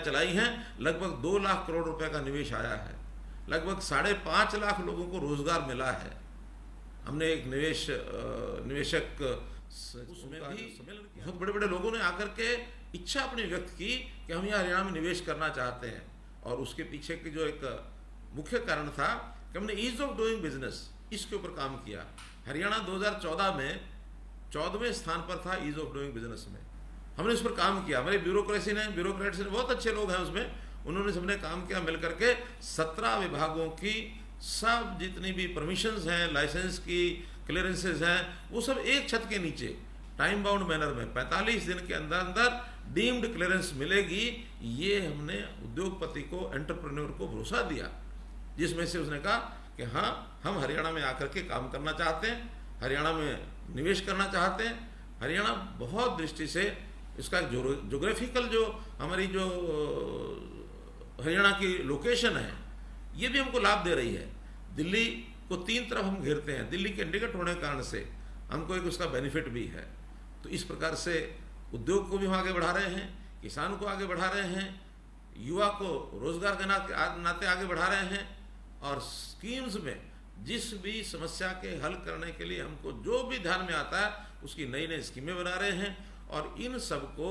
चलाई हैं, लगभग 2 लाख करोड़ रुपए का निवेश आया है, लगभग 5.5 लाख लोगों को रोजगार मिला है। हमने एक निवेशक उसमें भी बहुत बड़े बड़े लोगों ने आकर के इच्छा अपनी व्यक्त की कि हम यहाँ हरियाणा में निवेश करना चाहते हैं, और उसके पीछे की जो एक मुख्य कारण था कि हमने ईज ऑफ डूइंग बिजनेस, इसके ऊपर काम किया। हरियाणा 2014 में 14वें स्थान पर था ईज ऑफ डूइंग बिजनेस में, हमने इस पर काम किया। हमारे ब्यूरोक्रेट्स ने बहुत अच्छे लोग हैं उसमें, उन्होंने सबने काम किया मिल करके। 17 विभागों की सब जितनी भी परमिशंस हैं, लाइसेंस की क्लियरेंसेज हैं, वो सब एक छत के नीचे टाइम बाउंड मैनर में 45 दिन के अंदर अंदर डीम्ड क्लियरेंस मिलेगी। ये हमने उद्योगपति को, एंटरप्रेन्योर को भरोसा दिया, जिसमें से उसने कहा कि हाँ, हम हरियाणा में आकर के काम करना चाहते हैं, हरियाणा में निवेश करना चाहते हैं। हरियाणा बहुत दृष्टि से इसका जोग्राफिकल जो हमारी जो हरियाणा की लोकेशन है, ये भी हमको लाभ दे रही है। दिल्ली को 3 तरफ हम घेरते हैं, दिल्ली के निकट होने के कारण से हमको एक उसका बेनिफिट भी है। तो इस प्रकार से उद्योग को भी हम आगे बढ़ा रहे हैं, किसान को आगे बढ़ा रहे हैं, युवा को रोजगार के नाते आगे बढ़ा रहे हैं, और स्कीम्स में जिस भी समस्या के हल करने के लिए हमको जो भी ध्यान में आता है उसकी नई नई स्कीमें बना रहे हैं, और इन सबको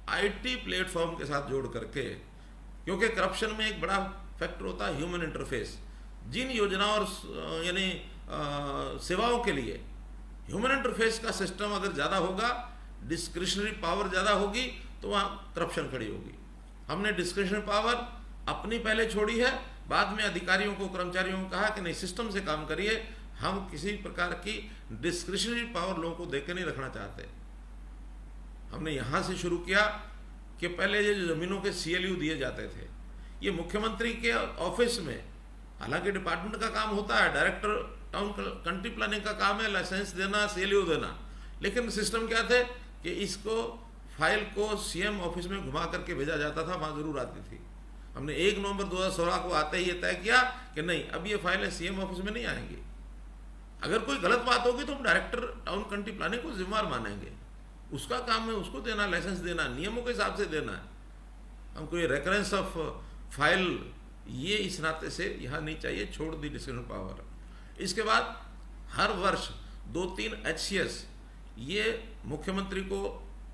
आईटी प्लेटफॉर्म के साथ जोड़ करके, क्योंकि करप्शन में एक बड़ा फैक्टर होता है ह्यूमन इंटरफेस। जिन योजनाओं और यानी सेवाओं के लिए ह्यूमन इंटरफेस का सिस्टम अगर ज़्यादा होगा, डिस्क्रिशनरी पावर ज़्यादा होगी, तो वहाँ करप्शन खड़ी होगी। हमने डिस्क्रिशनरी पावर अपनी पहले छोड़ी है, बाद में अधिकारियों को, कर्मचारियों को कहा कि नहीं, सिस्टम से काम करिए, हम किसी प्रकार की डिस्क्रिशनरी पावर लोगों को देकर नहीं रखना चाहते। हमने यहाँ से शुरू किया कि पहले ये ज़मीनों के CLU दिए जाते थे, ये मुख्यमंत्री के ऑफिस में, हालांकि डिपार्टमेंट का काम होता है, डायरेक्टर टाउन कंट्री प्लानिंग का काम है लाइसेंस देना, CLU देना, लेकिन सिस्टम क्या थे कि इसको फाइल को CM ऑफिस में घुमा करके भेजा जाता था, वहाँ जरूर आती थी। हमने 1 नवंबर 2016 को आते ही ये तय किया कि नहीं, अब ये फाइलें CM ऑफिस में नहीं आएंगी। अगर कोई गलत बात होगी तो हम डायरेक्टर टाउन कंट्री प्लानिंग को जिम्मेवार मानेंगे, उसका काम है उसको देना, लाइसेंस देना, नियमों के हिसाब से देना है। हमको ये रेकरेंस ऑफ फाइल, ये इस नाते से यहाँ नहीं चाहिए, छोड़ दी डिसीजन पावर। इसके बाद हर वर्ष 2-3 HCS, ये मुख्यमंत्री को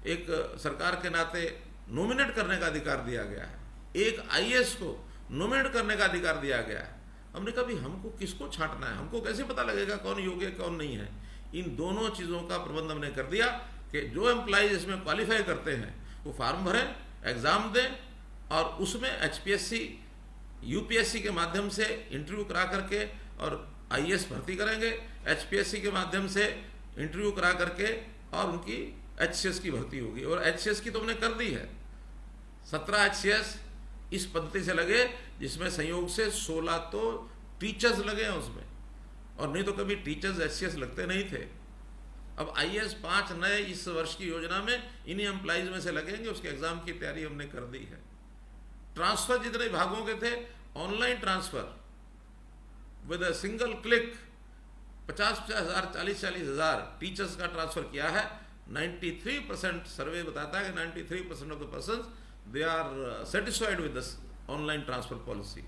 एक सरकार के नाते नॉमिनेट करने का अधिकार दिया गया है, एक IAS को नॉमिनेट करने का अधिकार दिया गया है। हमने कहा भी हमको किसको छांटना है, हमको कैसे पता लगेगा कौन योग्य कौन नहीं है। इन दोनों चीज़ों का प्रबंध हमने कर दिया कि जो एम्प्लॉइज इसमें क्वालिफाई करते हैं वो फार्म भरें, एग्ज़ाम दें, और उसमें HPSC UPSC के माध्यम से इंटरव्यू करा करके और IAS भर्ती करेंगे, HPSC के माध्यम से इंटरव्यू करा करके और उनकी HCS की भर्ती होगी। और HCS की तो हमने कर दी है, 17 HCS इस पद्धति से लगे, जिसमें संयोग से 16 तो टीचर्स लगे हैं उसमें, और नहीं तो कभी टीचर्स HCS लगते नहीं थे। अब IAS 5 नए इस वर्ष की योजना में इन्हीं एम्प्लॉइज में से लगेंगे, उसके एग्जाम की तैयारी हमने कर दी है। ट्रांसफर जितने विभागों के थे, online transfer with a single click 50-50 हज़ार, 40-40 हज़ार टीचर्स का ट्रांसफर किया है। 93% सर्वे बताता है कि 93% of the persons they are satisfied with this online transfer policy.